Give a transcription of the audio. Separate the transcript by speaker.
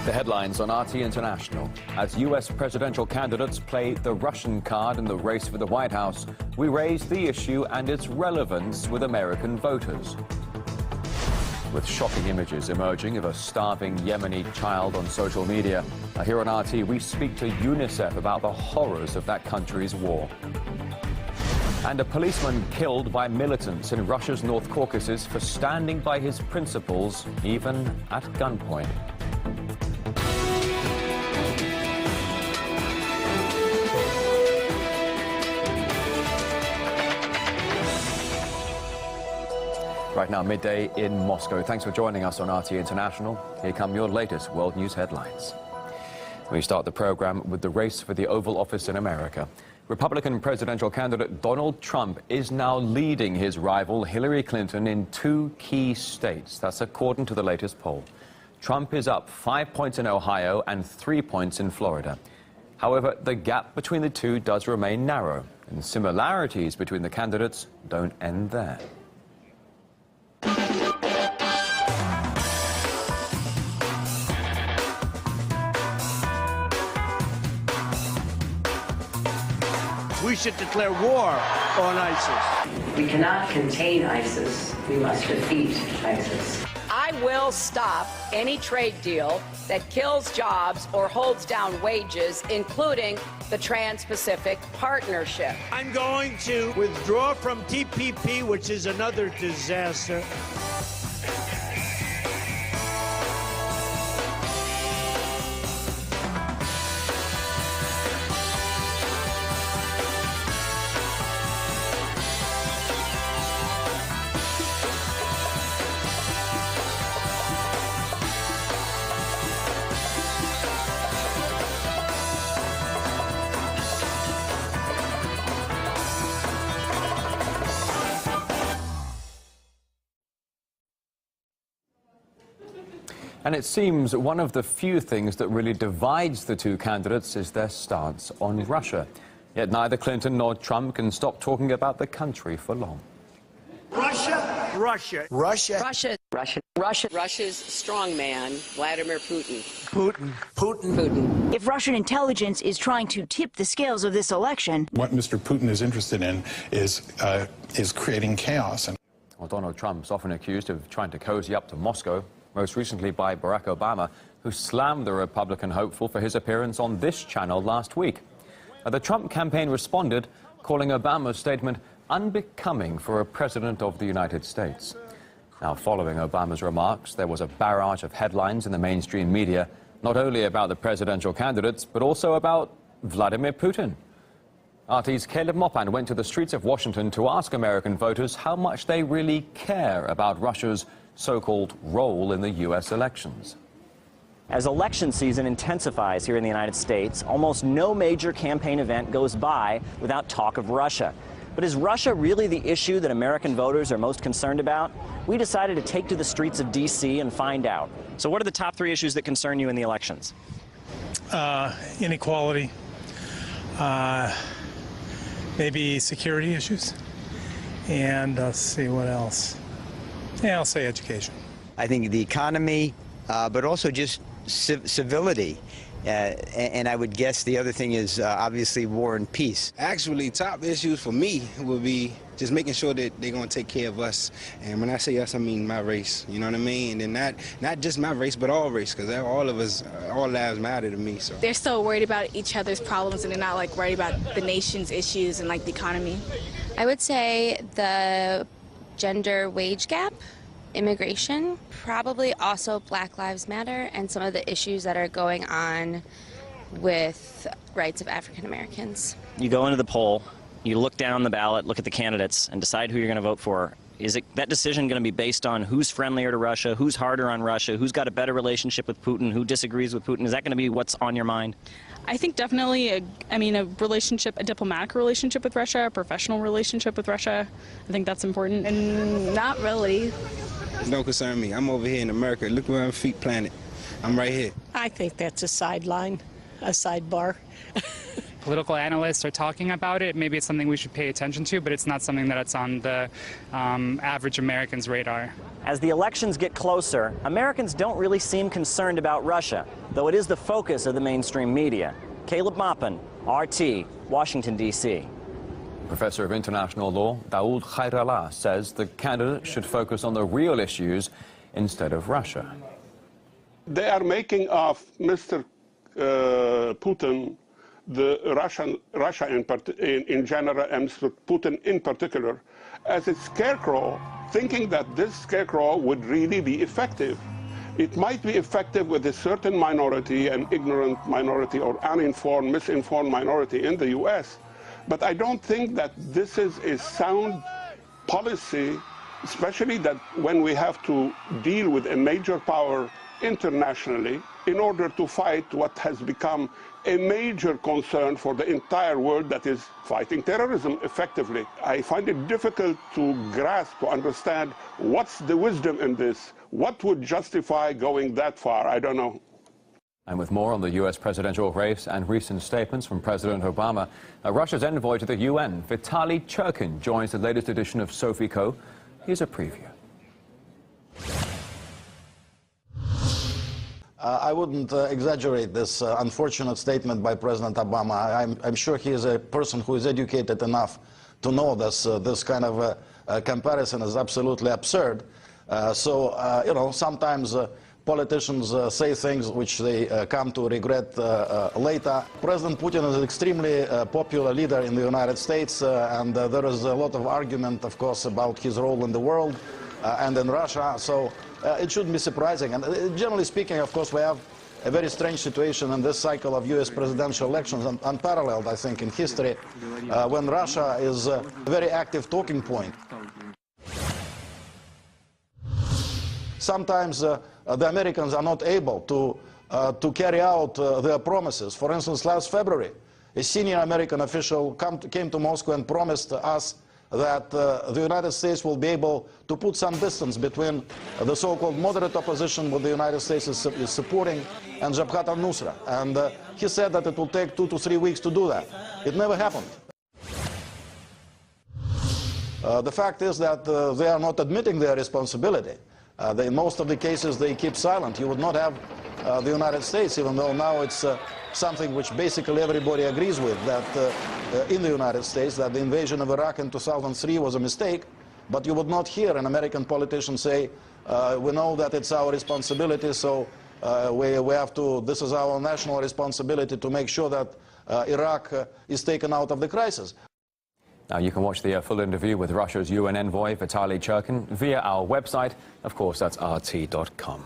Speaker 1: The headlines on RT International. As U.S. presidential candidates play the Russian card in the race for the White House, we raise the issue and its relevance with American voters. With shocking images emerging of a starving Yemeni child on social media, here on RT we speak to UNICEF about the horrors of that country's war. And a policeman killed by militants in Russia's North Caucasus for standing by his principles, even at gunpoint. Right now, midday in Moscow. Thanks for joining us on RT International. Here come your latest world news headlines. We start the program with the race for the Oval Office in America. Republican presidential candidate Donald Trump is now leading his rival Hillary Clinton in 2 key states. That's according to the latest poll. Trump is up 5 points in Ohio and 3 points in Florida. However, the gap between the two does remain narrow, and similarities between the candidates don't end there.
Speaker 2: We should declare war on ISIS.
Speaker 3: We cannot contain ISIS. We must defeat ISIS.
Speaker 4: I will stop any trade deal that kills jobs or holds down wages, including the Trans-Pacific Partnership.
Speaker 2: I'm going to withdraw from TPP, which is another disaster.
Speaker 1: And it seems one of the few things that really divides the two candidates is their stance on Russia. Yet neither Clinton nor Trump can stop talking about the country for long.
Speaker 2: Russia, Russia,
Speaker 5: Russia,
Speaker 4: Russia, Russia, Russia, Russia's strongman, Vladimir Putin.
Speaker 2: Putin, Putin,
Speaker 4: Putin.
Speaker 6: If Russian intelligence is trying to tip the scales of this election,
Speaker 7: what Mr. Putin is interested in is creating chaos.
Speaker 1: Well, Donald Trump's often accused of trying to cozy up to Moscow, most recently by Barack Obama, who slammed the Republican hopeful for his appearance on this channel last week. The Trump campaign responded, calling Obama's statement unbecoming for a president of the United States. Now, following Obama's remarks, there was a barrage of headlines in the mainstream media, not only about the presidential candidates, but also about Vladimir Putin. RT's Caleb Mopan went to the streets of Washington to ask American voters how much they really care about Russia's so-called role in the U.S. elections.
Speaker 8: As election season intensifies here in the United States, almost no major campaign event goes by without talk of Russia. But is Russia really the issue that American voters are most concerned about? We decided to take to the streets of D.C. and find out. So what are the top 3 issues that concern you in the elections?
Speaker 9: Inequality, maybe security issues, and let's see what else. Yeah, I'll say education.
Speaker 5: I think the economy, but also just civility. And I would guess the other thing is obviously war and peace.
Speaker 10: Actually, top issues for me would be just making sure that they're going to take care of us. And when I say us, I mean my race. You know what I mean? And then not just my race, but all race, because all of us, all lives matter to me. So
Speaker 11: they're so worried about each other's problems, and they're not like worried about the nation's issues and like the economy.
Speaker 12: I would say the gender wage gap, immigration, probably also Black Lives Matter, and some of the issues that are going on with rights of African Americans.
Speaker 8: You go into the poll, you look down the ballot, look at the candidates, and decide who you're going to vote for. Is that decision going to be based on who's friendlier to Russia, who's harder on Russia, who's got a better relationship with Putin, who disagrees with Putin? Is that going to be what's on your mind?
Speaker 11: I think definitely, a diplomatic relationship with Russia, a professional relationship with Russia. I think that's important. And not really.
Speaker 10: It don't concern me. I'm over here in America. Look where my feet planted. I'm right here.
Speaker 13: I think that's a sideline, a sidebar. political analysts are talking about it, maybe it's something we should pay attention to, but it's not something that's on the average American's radar.
Speaker 8: As the elections get closer, Americans don't really seem concerned about Russia, though it is the focus of the mainstream media. Caleb Maupin, RT, Washington, D.C.
Speaker 1: Professor of International Law, Daoud Khairallah, says the candidate should focus on the real issues instead of Russia.
Speaker 14: They are making of Mr. Putin, the Russia in general, and Mr. Putin in particular, as a scarecrow, thinking that this scarecrow would really be effective. It might be effective with a certain minority, an ignorant minority or uninformed, misinformed minority in the U.S., but I don't think that this is a sound policy, especially that when we have to deal with a major power internationally in order to fight what has become a major concern for the entire world, that is fighting terrorism effectively. I find it difficult to grasp, to understand what's the wisdom in this. What would justify going that far? I don't know.
Speaker 1: And with more on the U.S. presidential race and recent statements from President Obama, Russia's envoy to the UN, Vitaly Churkin, joins the latest edition of Sophie Co. Here's a preview.
Speaker 15: I wouldn't exaggerate this unfortunate statement by President Obama. I'm sure he is a person who is educated enough to know this kind of comparison is absolutely absurd. You know, sometimes politicians say things which they come to regret later. President Putin is an extremely popular leader in the United States, and there is a lot of argument, of course, about his role in the world and in Russia. So it shouldn't be surprising. And generally speaking, of course, we have a very strange situation in this cycle of U.S. presidential elections, unparalleled, I think, in history, when Russia is a very active talking point. Sometimes the Americans are not able to carry out their promises. For instance, last February, a senior American official came to Moscow and promised us that the United States will be able to put some distance between the so-called moderate opposition, what the United States is supporting, and Jabhat al-Nusra. And he said that it will take 2 to 3 weeks to do that. It never happened. The fact is that they are not admitting their responsibility. In most of the cases, they keep silent. You would not have the United States, even though now it's something which basically everybody agrees with, that in the United States, that the invasion of Iraq in 2003 was a mistake, but you would not hear an American politician say, we know that it's our responsibility, so we have to, this is our national responsibility to make sure that Iraq is taken out of the crisis.
Speaker 1: Now, you can watch the full interview with Russia's UN envoy, Vitaly Churkin, via our website. Of course, that's rt.com.